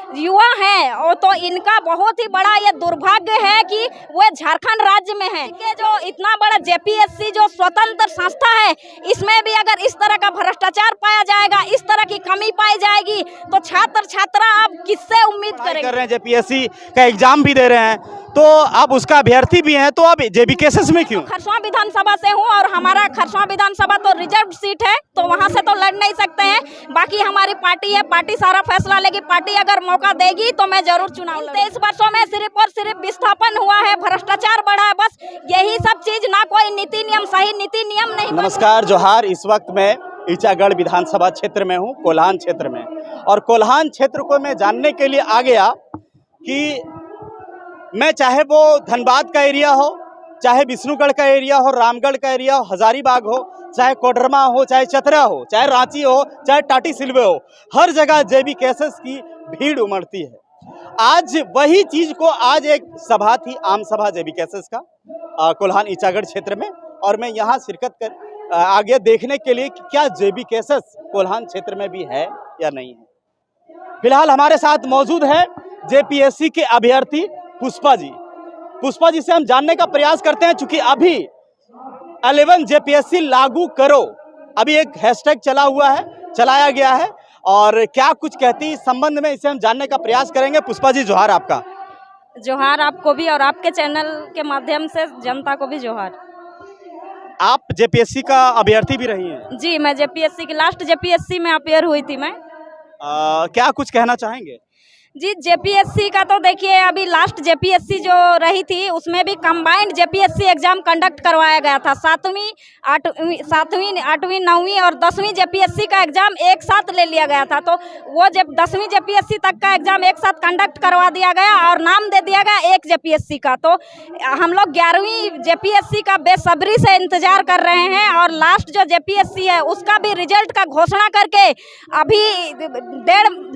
युवा हैं और तो इनका बहुत ही बड़ा ये दुर्भाग्य है कि वो झारखंड राज्य में है कि जो इतना बड़ा जेपीएससी जो स्वतंत्र संस्था है, इसमें भी अगर इस तरह का भ्रष्टाचार पाया जाएगा, इस तरह की कमी पाई जाएगी तो छात्र छात्रा अब किससे उम्मीद करेंगे? कर रहे हैं जेपीएससी का एग्जाम भी दे रहे हैं, तो अब उसका अभ्यर्थी भी हैं, तो अब जेबी केसेस में क्यों? खरसवां विधानसभा से हूँ और हमारा खरसवां विधानसभा तो रिजर्व सीट है, तो वहाँ से तो लड़ नहीं सकते हैं। बाकी हमारी पार्टी है, पार्टी सारा फैसला लेगी। पार्टी अगर मौका देगी तो मैं जरूर चुनाव लड़ूंगी। 23 वर्षों में सिर्फ और सिर्फ विस्थापन हुआ है, भ्रष्टाचार बढ़ा है, बस यही सब चीज, ना कोई नीति नियम, सही नीति नियम नहीं। नमस्कार, जोहार। इस वक्त मैं ईचागढ़ विधानसभा क्षेत्र में हूँ, कोल्हान क्षेत्र में, और कोल्हान क्षेत्र को मैं जानने के लिए आ गया कि मैं चाहे वो धनबाद का एरिया हो, चाहे विष्णुगढ़ का एरिया हो, रामगढ़ का एरिया हो, हजारीबाग हो, चाहे कोडरमा हो, चाहे चतरा हो, चाहे रांची हो, चाहे टाटी सिलवे हो, हर जगह जेबी केसेस की भीड़ उमड़ती है। आज वही चीज को, आज एक सभा थी, आम सभा जेबी केसेस का कोल्हान ईचागढ़ क्षेत्र में, और मैं यहाँ शिरकत कर आगे देखने के लिए कि क्या जेबी केसेस कोल्हान क्षेत्र में भी है या नहीं है। फिलहाल हमारे साथ मौजूद है जेपीएससी के अभ्यर्थी पुष्पा जी। पुष्पा जी से हम जानने का प्रयास करते हैं, चूंकि अभी 11 जेपीएससी लागू करो, अभी एक हैशटैग चला हुआ है, चलाया गया है, और क्या कुछ कहती इस संबंध में, इसे हम जानने का प्रयास करेंगे। पुष्पा जी, जोहार आपका। जोहार आपको भी, और आपके चैनल के माध्यम से जनता को भी जोहार। आप जेपीएससी का अभ्यर्थी भी रही हैं? जी, मैं जेपीएससी की लास्ट जेपीएससी में अपेयर हुई थी मैं। क्या कुछ कहना चाहेंगे? जी, जेपीएससी का तो देखिए, अभी लास्ट जेपीएससी जो रही थी उसमें भी कंबाइंड जेपीएससी एग्जाम कंडक्ट करवाया गया था। 7वीं, 8वीं, 9वीं और 10वीं जेपीएससी का एग्जाम एक साथ ले लिया गया था। तो वो जब 10वीं जेपीएससी तक का एग्जाम एक साथ कंडक्ट करवा दिया गया और नाम दे दिया गया एक जेपीएससी का। तो हम लोग 11वीं जेपीएससी का बेसब्री से इंतजार कर रहे हैं, और लास्ट जो जेपीएससी है उसका भी रिजल्ट का घोषणा करके अभी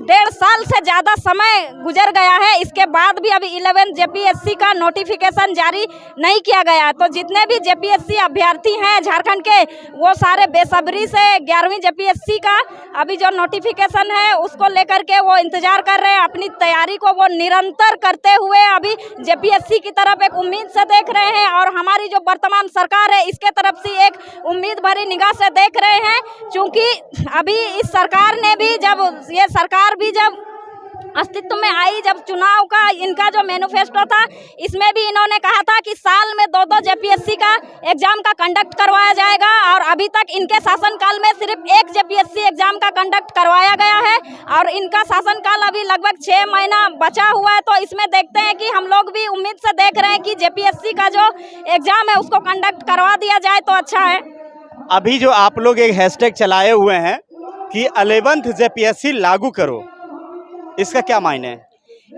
डेढ़ साल से ज़्यादा समय गुजर गया है। इसके बाद भी अभी 11 जेपीएससी का नोटिफिकेशन जारी नहीं किया गया है। तो जितने भी जेपीएससी अभ्यर्थी हैं झारखंड के, वो सारे बेसब्री से 11वीं जेपीएससी का अभी जो नोटिफिकेशन है उसको लेकर के वो इंतजार कर रहे हैं। अपनी तैयारी को वो निरंतर करते हुए अभी जेपीएससी की तरफ एक उम्मीद से देख रहे हैं, और हमारी जो वर्तमान सरकार है इसके तरफ से एक उम्मीद भरी निगाह से देख रहे हैं। क्योंकि अभी इस सरकार ने भी, जब ये सरकार भी जब अस्तित्व में आई, जब चुनाव का इनका जो मैनिफेस्टो था, इसमें भी इन्होंने कहा था कि साल में 2-2 जेपीएससी का एग्जाम का कंडक्ट करवाया जाएगा, और अभी तक इनके शासनकाल में सिर्फ एक जेपीएससी एग्जाम का कंडक्ट करवाया गया है, और इनका शासनकाल अभी लगभग 6 महीना बचा हुआ है। तो इसमें देखते हैं कि हम लोग भी उम्मीद से देख रहे हैं कि जेपीएससी का जो एग्जाम है उसको कंडक्ट करवा दिया जाए तो अच्छा है। अभी जो आप लोग एक हैशटैग चलाए हुए हैं कि 11th जेपीएससी लागू करो, इसका क्या मायने है?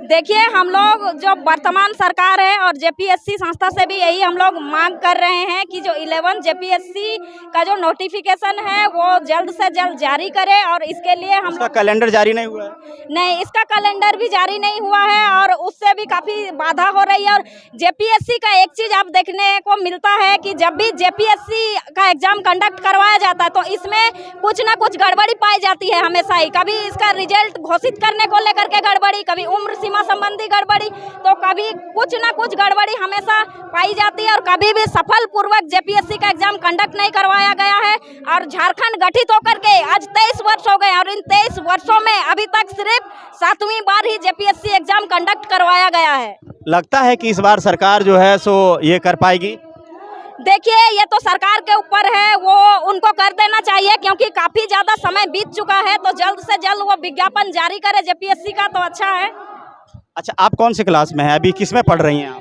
देखिए, हम लोग जो वर्तमान सरकार है और जेपीएससी संस्था से भी यही हम लोग मांग कर रहे हैं कि जो 11 जेपीएससी का जो नोटिफिकेशन है वो जल्द से जल्द जारी करे, और इसके लिए हम इसका कैलेंडर जारी नहीं हुआ है? नहीं, इसका कैलेंडर भी जारी नहीं हुआ है, और उससे भी काफ़ी बाधा हो रही है। और जेपीएससी का एक चीज़ आप देखने को मिलता है कि जब भी जेपीएससी का एग्जाम कंडक्ट करवाया जाता है तो इसमें कुछ ना कुछ गड़बड़ी पाई जाती है हमेशा ही। कभी इसका रिजल्ट घोषित करने को लेकर के गड़बड़ी, कभी उम्र सीमा संबंधी गड़बड़ी, तो कभी कुछ ना कुछ गड़बड़ी हमेशा पाई जाती है, और कभी भी सफल पूर्वक जेपीएससी का एग्जाम कंडक्ट नहीं करवाया गया है। और झारखंड गठित होकर के आज 23 वर्ष हो गए, और इन 23 वर्षों में अभी तक सिर्फ 7वीं बार ही जेपीएससी एग्जाम कंडक्ट करवाया गया है। लगता है कि इस बार सरकार जो है सो ये कर पाएगी? देखिए, ये तो सरकार के ऊपर है, वो उनको कर देना चाहिए, क्योंकि काफ़ी ज़्यादा समय बीत चुका है। तो जल्द से जल्द वो विज्ञापन जारी करे जेपीएससी का तो अच्छा है। अच्छा, आप कौन से क्लास में हैं अभी, किस में पढ़ रही हैं आप?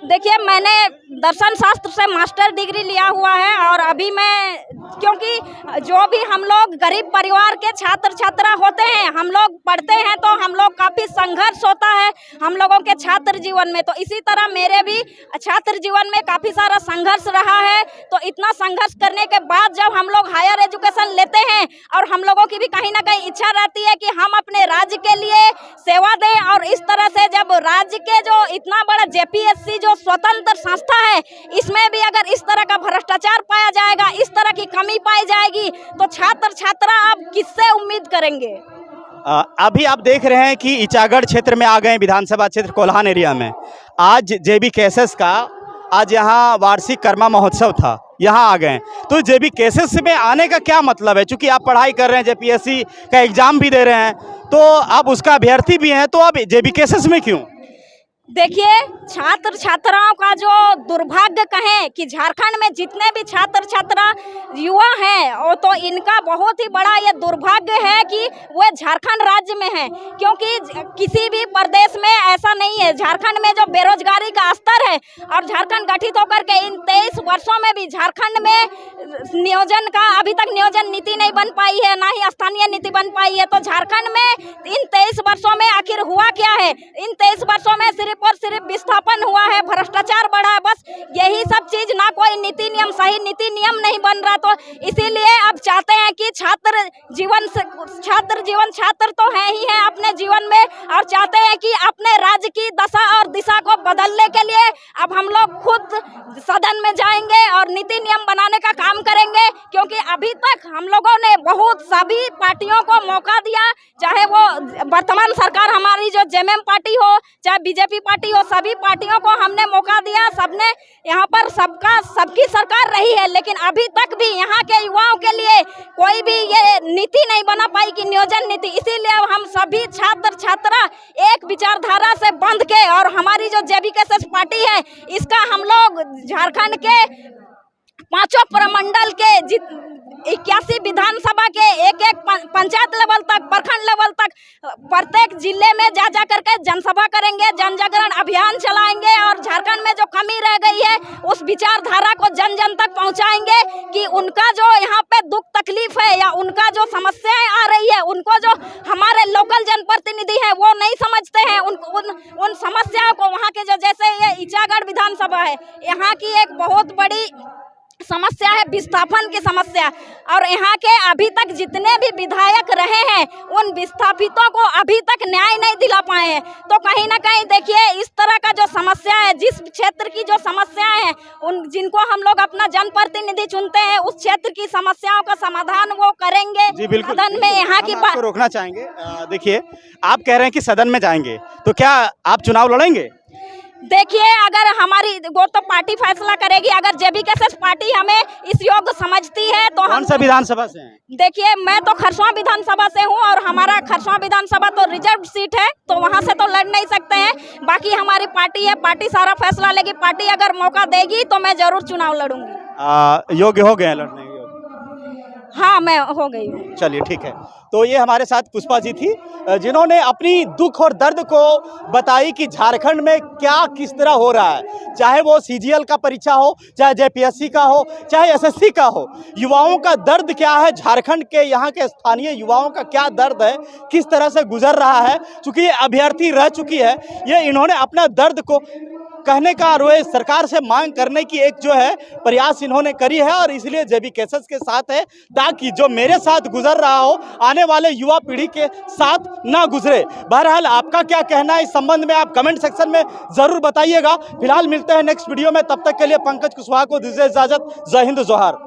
देखिए, मैंने दर्शन शास्त्र से मास्टर डिग्री लिया हुआ है, और अभी मैं, क्योंकि जो भी हम लोग गरीब परिवार के छात्र छात्रा होते हैं, हम लोग पढ़ते हैं, तो हम लोग काफ़ी संघर्ष होता है हम लोगों के छात्र जीवन में। तो इसी तरह मेरे भी छात्र जीवन में काफ़ी सारा संघर्ष रहा है। तो इतना संघर्ष करने के बाद जब हम लोग हायर एजुकेशन लेते हैं, और हम लोगों की भी कहीं ना कहीं इच्छा रहती है कि हम अपने राज्य के लिए सेवा दें, और इस तरह से जब राज्य के जो इतना बड़ा जेपीएससी जो स्वतंत्र संस्था है, इसमें भी अगर इस तरह का भ्रष्टाचार पाया जाएगा, इस तरह की कमी पाई जाएगी, तो छात्र छात्रा अब किससे उम्मीद करेंगे? अभी आप देख रहे हैं कि ईचागढ़ क्षेत्र में आ गए, विधानसभा क्षेत्र कोल्हान एरिया में। आज जेबी केसेस का आज यहाँ वार्षिक कर्मा महोत्सव था, यहाँ आ गए। तो जेबी केसेस में आने का क्या मतलब है? चूंकि आप पढ़ाई कर रहे हैं, जेपीएससी का एग्जाम भी दे रहे हैं, तो आप उसका अभ्यर्थी भी हैं, तो आप जेबी केसेस में क्यों? देखिए, छात्र छात्राओं का जो दुर्भाग्य कहें कि झारखंड में जितने भी छात्र छात्रा युवा हैं, वो तो इनका बहुत ही बड़ा ये दुर्भाग्य है कि वो झारखंड राज्य में हैं, क्योंकि किसी भी प्रदेश में ऐसा नहीं है। झारखंड में जो बेरोजगारी का स्तर है, और झारखंड गठित होकर के इन 23 वर्षों में भी झारखंड में नियोजन का अभी तक नियोजन नीति नहीं बन पाई है, ना ही स्थानीय नीति बन पाई है। तो झारखंड में इन 23 वर्षों में आखिर हुआ क्या है? इन 23 वर्षों में सिर्फ और सिर्फ विस्थापन हुआ है, भ्रष्टाचार बढ़ा है, बस यही सब चीज। ना कोई नीति नियम, सही नीति नियम नहीं बन रहा। तो इसीलिए अब चाहते हैं कि छात्र जीवन छात्र तो है ही है अपने जीवन में, और चाहते हैं कि अपने राज्य की दशा और दिशा को बदलने के लिए अब हम लोग खुद सदन में जाएंगे और नीति नियम बनाने का काम करेंगे। क्योंकि अभी तक हम लोगों ने बहुत सभी पार्टियों को मौका दिया, चाहे वो वर्तमान सरकार हमारी जो जेएमएम पार्टी हो, चाहे बीजेपी पार्टी हो, सभी पार्टियों को हमने मौका दिया। सबने यहाँ पर सबकी सरकार रही है, लेकिन अभी तक भी यहाँ के युवाओं के लिए कोई भी ये नीति नहीं बना पाई कि नियोजन नीति। इसीलिए हम सभी छात्र छात्रा एक विचारधारा से बंध के, और हमारी जो जेबीकेएसएस पार्टी है, इसका हम लोग झारखंड के 5 प्रमंडल के 81 विधानसभा के एक पंचायत लेवल तक, प्रखंड लेवल तक, प्रत्येक जिले में जा करके जनसभा करेंगे, जन जागरण अभियान चलाएंगे, और झारखंड में जो कमी रह गई है उस विचारधारा को जन जन तक पहुंचाएंगे कि उनका जो यहाँ पे दुख तकलीफ है, या उनका जो समस्याएं आ रही है, उनको जो हमारे लोकल जनप्रतिनिधि है वो नहीं समझते हैं। उन समस्याओं को, वहाँ के जो, जैसे ये ईचागढ़ विधानसभा है, यहाँ की एक बहुत बड़ी समस्या है विस्थापन की समस्या, और यहाँ के अभी तक जितने भी विधायक रहे हैं उन विस्थापितों को अभी तक न्याय नहीं दिला पाए हैं। तो कहीं ना कहीं देखिए, इस तरह का जो समस्या है, जिस क्षेत्र की जो समस्याएं हैं, उन जिनको हम लोग अपना जनप्रतिनिधि चुनते हैं, उस क्षेत्र की समस्याओं का समाधान वो करेंगे। जी बिल्कुल, सदन में यहाँ की बात रोकना चाहेंगे। देखिए, आप कह रहे हैं कि सदन में जाएंगे, तो क्या आप चुनाव लड़ेंगे? देखिए, अगर हमारी वो तो पार्टी फैसला करेगी। अगर जेबीकेएसएस पार्टी हमें इस योग्य समझती है तो कौन सा विधानसभा से हैं? देखिए, मैं तो खरसवां विधानसभा से हूं, और हमारा खरसवां विधानसभा तो रिजर्व सीट है, तो वहां से तो लड़ नहीं सकते हैं। बाकी हमारी पार्टी है, पार्टी सारा फैसला लेगी। पार्टी अगर मौका देगी तो मैं जरूर चुनाव लड़ूंगी। योग्य हो गए लड़ने के? हाँ, मैं हो गई हूँ। चलिए, ठीक है। तो ये हमारे साथ पुष्पा जी थी, जिन्होंने अपनी दुख और दर्द को बताई कि झारखंड में क्या किस तरह हो रहा है। चाहे वो सीजीएल का परीक्षा हो, चाहे जेपीएससी का हो, चाहे एसएससी का हो, युवाओं का दर्द क्या है, झारखंड के यहाँ के स्थानीय युवाओं का क्या दर्द है, किस तरह से गुजर रहा है। चूँकि ये अभ्यर्थी रह चुकी है, ये इन्होंने अपना दर्द को कहने का, रोए सरकार से मांग करने की एक जो है प्रयास इन्होंने करी है, और इसलिए जेबीकेएसएस के साथ है, ताकि जो मेरे साथ गुजर रहा हो आने वाले युवा पीढ़ी के साथ ना गुजरे। बहरहाल, आपका क्या कहना है इस संबंध में, आप कमेंट सेक्शन में जरूर बताइएगा। फिलहाल मिलते हैं नेक्स्ट वीडियो में, तब तक के लिए पंकज कुशवाहा को दीजिए इजाजत। जय हिंद, जोहार।